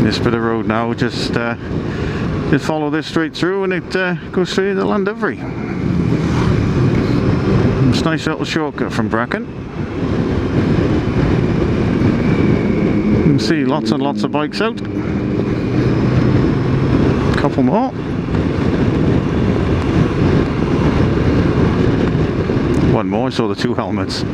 [SPEAKER 1] This bit of road now, just follow this straight through and it goes straight into Llandudfri. It's a nice little shortcut from Bracken. You can see lots and lots of bikes out. Couple more. One more, I saw the two helmets.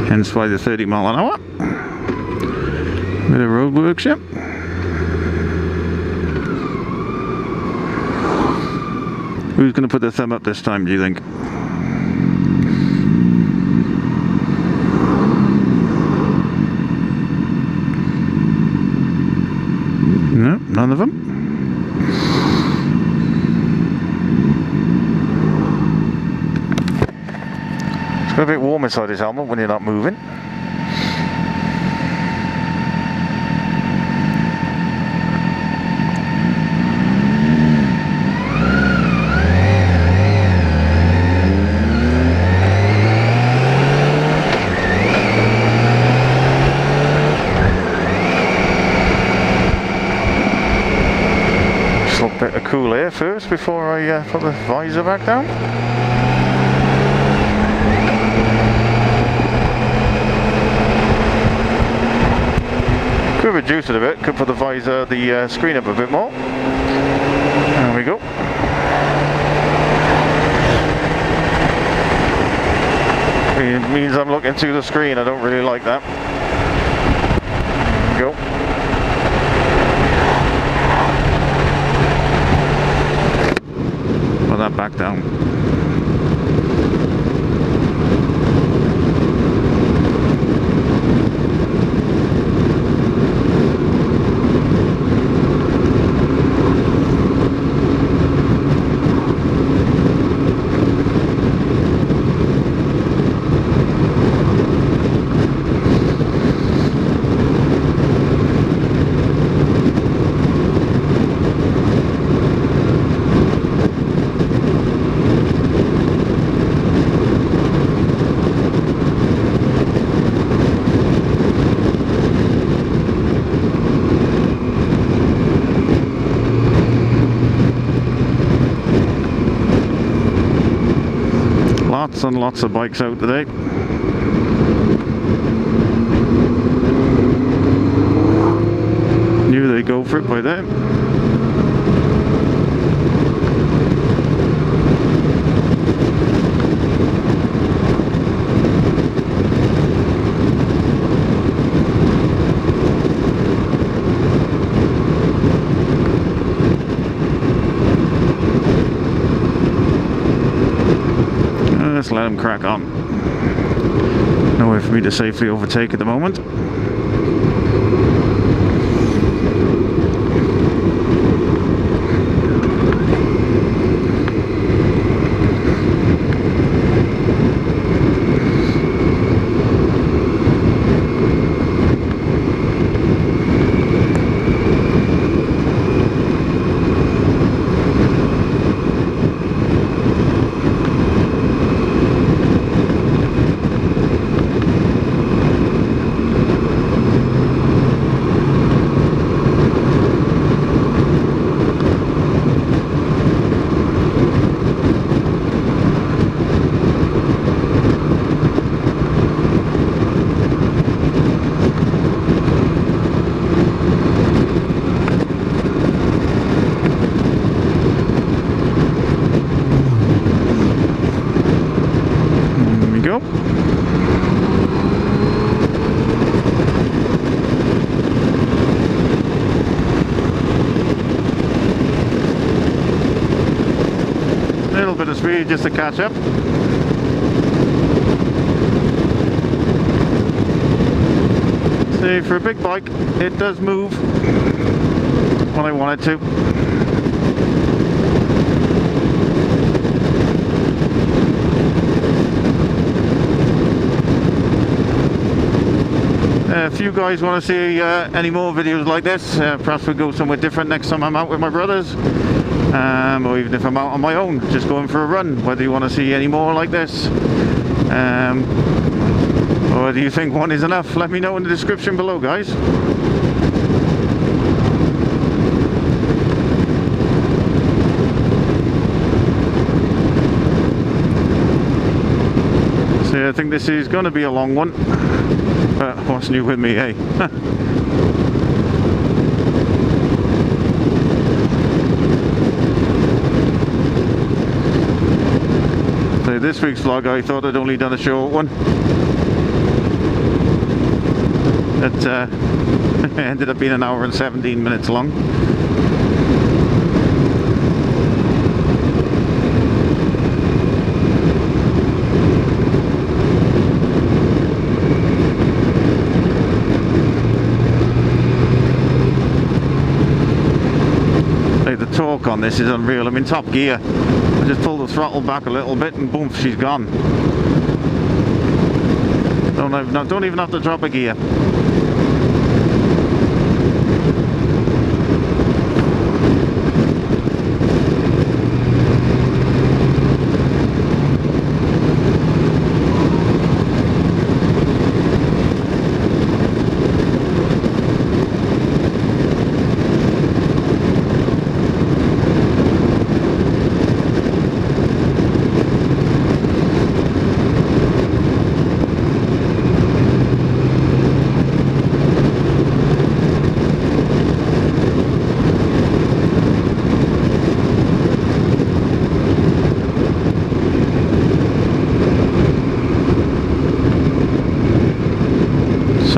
[SPEAKER 1] Hence why the 30 mile an hour. Bit of road workshop. Who's going to put the thumb up this time, do you think? No, none of them. It's got a bit warm inside his helmet when you're not moving. Just a little bit of cool air first before I put the visor back down. Could reduce it a bit, could put the visor, the screen up a bit more. There we go. 80 It means I'm looking through the screen. I don't really like that. There we go. Put that back down. Lots and lots of bikes out today. Knew they'd go for it by then. Let's let them crack on. No way for me to safely overtake at the moment. Bit of speed just to catch up. See, for a big bike, it does move when I want it to. If you guys want to see any more videos like this, perhaps we'll go somewhere different next time I'm out with my brothers. Or even if I'm out on my own, just going for a run, whether you want to see any more like this, or do you think one is enough? Let me know in the description below, guys. So I think this is going to be a long one, but what's new with me, eh? This week's vlog, I thought I'd only done a short one. It ended up being an hour and 17 minutes long. The torque on this is unreal. I'm in top gear. I just pull the throttle back a little bit and boom, she's gone. Don't even have to drop a gear.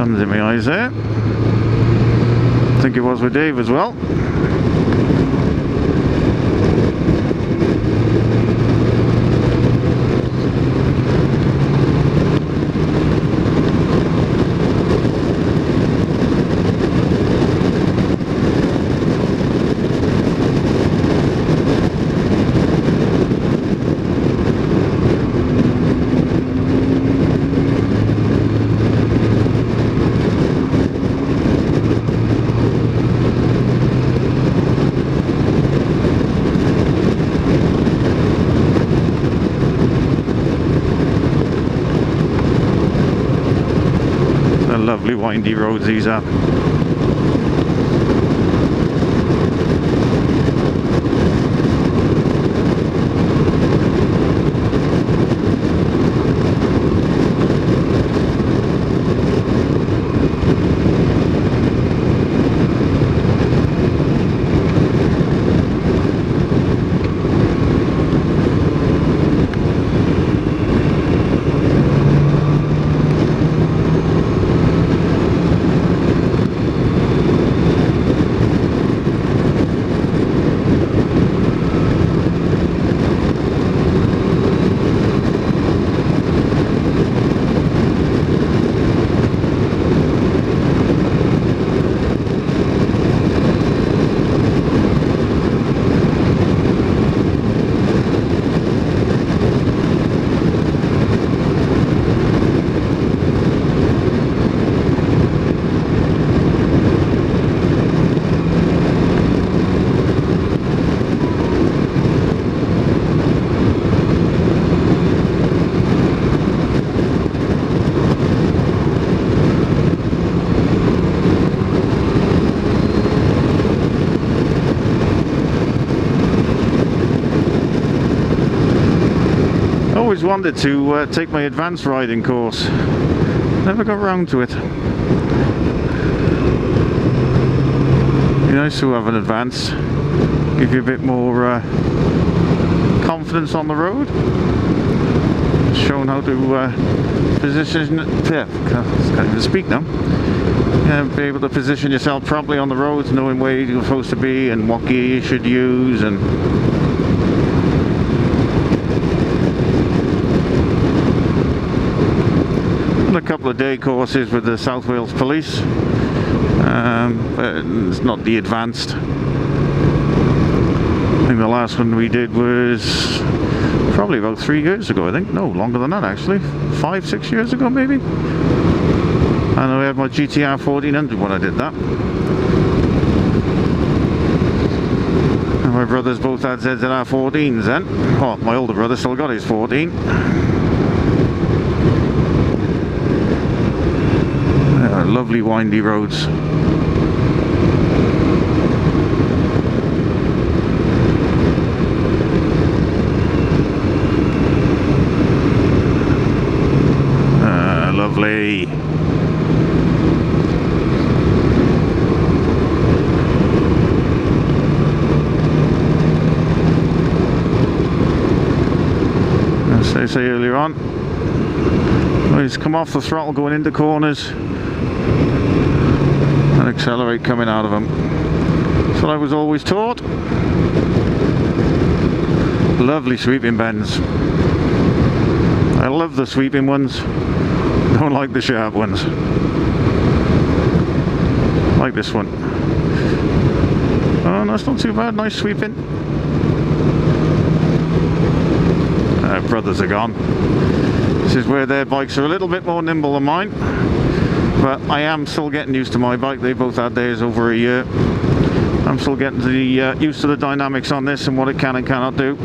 [SPEAKER 1] Sun's in my eyes there. I think it was with Dave as well. Lovely windy roads these are. Always wanted to take my advanced riding course. Never got round to it. Be nice to have an advanced. Give you a bit more confidence on the road. Shown how to position. Yeah, can't even speak now. Be able to position yourself properly on the roads, knowing where you're supposed to be and what gear you should use, and a couple of day courses with the South Wales Police, but it's not the advanced. I think the last one we did was probably about 3 years ago. I think, no, longer than that actually, 5-6 years ago maybe. And I had my GTR 1400 when I did that. And my brothers both had ZZR 14s then. Oh, my older brother still got his 14. Lovely windy roads. Lovely. As I say earlier on, always come off the throttle going into corners and accelerate coming out of them. That's what I was always taught. Lovely sweeping bends. I love the sweeping ones. Don't like the sharp ones. Like this one. Oh, that's not too bad. Nice sweeping. Brothers are gone. This is where their bikes are a little bit more nimble than mine. But I am still getting used to my bike. They both had theirs over a year. I'm still getting used to the dynamics on this and what it can and cannot do.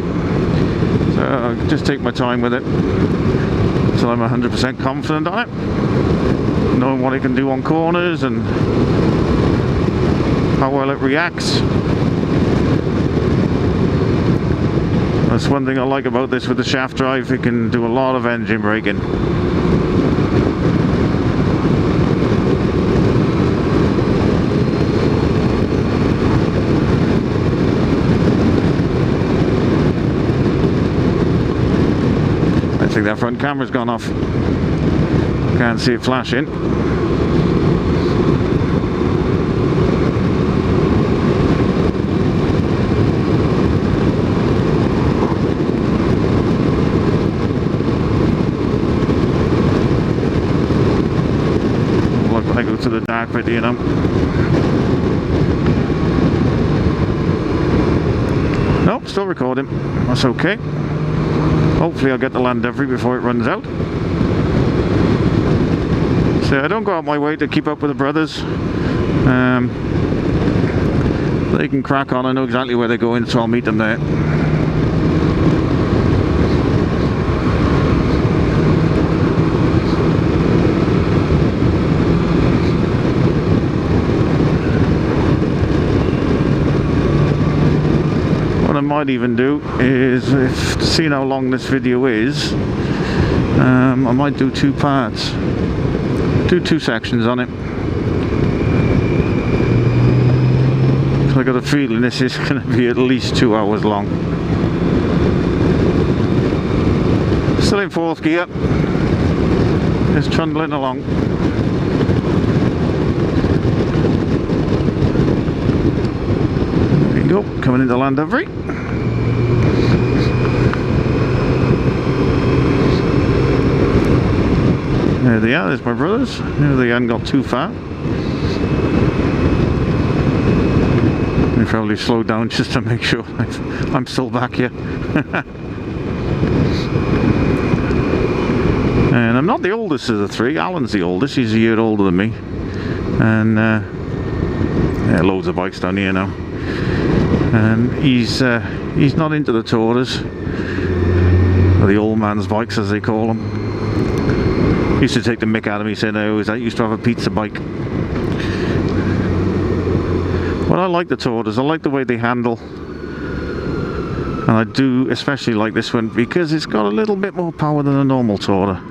[SPEAKER 1] So I'll just take my time with it until I'm 100% confident on it, knowing what it can do on corners and how well it reacts. That's one thing I like about this with the shaft drive. It can do a lot of engine braking. I think that front camera's gone off. Can't see it flashing. to the dark bit, you know. Nope, still recording. That's okay. Hopefully I'll get to Llandovery before it runs out. So I don't go out my way to keep up with the brothers. They can crack on. I know exactly where they're going, so I'll meet them there. What I might even do is, if to see how long this video is, I might do 2 parts. Do 2 sections on it. I got a feeling this is going to be at least 2 hours long. Still in 4th gear. Just trundling along. There you go, coming into Llandovery. There they are, there's my brothers. They hadn't got too far. They probably slowed down just to make sure I'm still back here. And I'm not the oldest of the 3. Alan's the oldest, he's a year older than me. And yeah, loads of bikes down here now. And he's not into the tourers, or the old man's bikes as they call them. Used to take the mick out of me saying I used to have a pizza bike. But I like the tourers, I like the way they handle. And I do especially like this one because it's got a little bit more power than a normal tourer.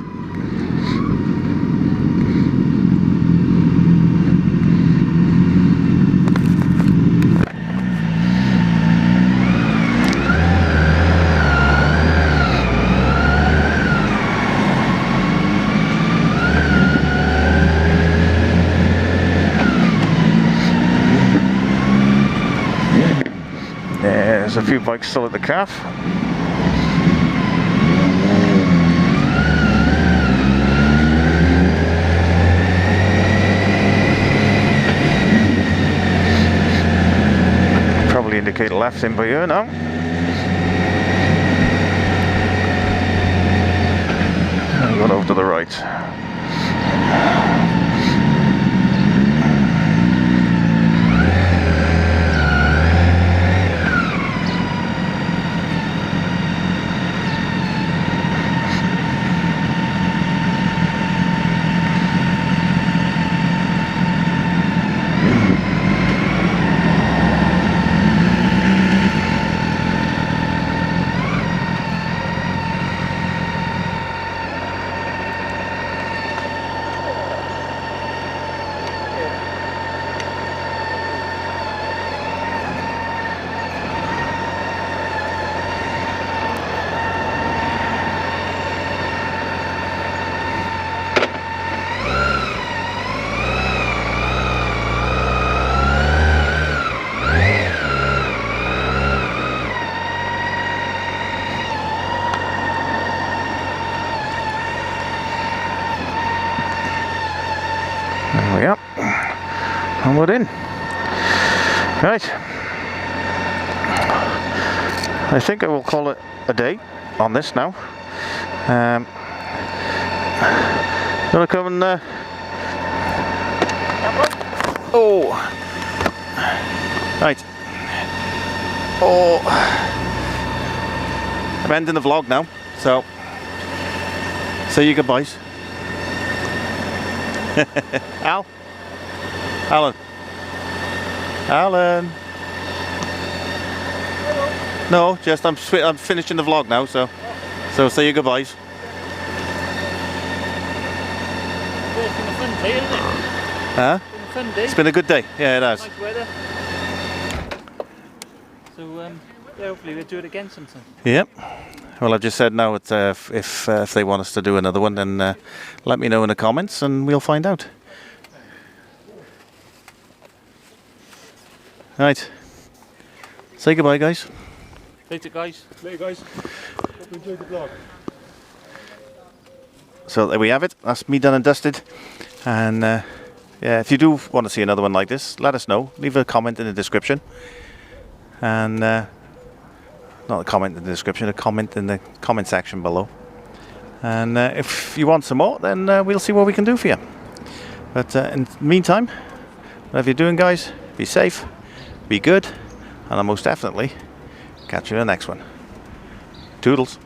[SPEAKER 1] There's a few bikes still at the calf. Probably indicate left in by here now. And got over to the right. There we are, and we're in. Right, I think I will call it a day on this now. Gonna come and oh, right. Oh, I'm ending the vlog now, so say your goodbyes. Alan. No, just I'm finishing the vlog now, so say your goodbyes.
[SPEAKER 3] Well, it's been a fun day, isn't it?
[SPEAKER 1] Huh?
[SPEAKER 3] It's been a fun day.
[SPEAKER 1] It's been a good day. Yeah, it has.
[SPEAKER 3] Nice weather. So yeah, hopefully we'll do it again sometime.
[SPEAKER 1] Yep. Well, I just said now it's, if they want us to do another one, then let me know in the comments and we'll find out. Right. Say goodbye, guys.
[SPEAKER 3] Later, guys.
[SPEAKER 2] Later, guys. Hope you enjoyed the vlog.
[SPEAKER 1] So there we have it. That's me done and dusted. And yeah, if you do want to see another one like this, let us know. Leave a comment in the description. And not a comment in the description, a comment in the comment section below. And if you want some more, then we'll see what we can do for you. But in the meantime, whatever you're doing, guys, be safe, be good, and I'll most definitely catch you in the next one. Toodles.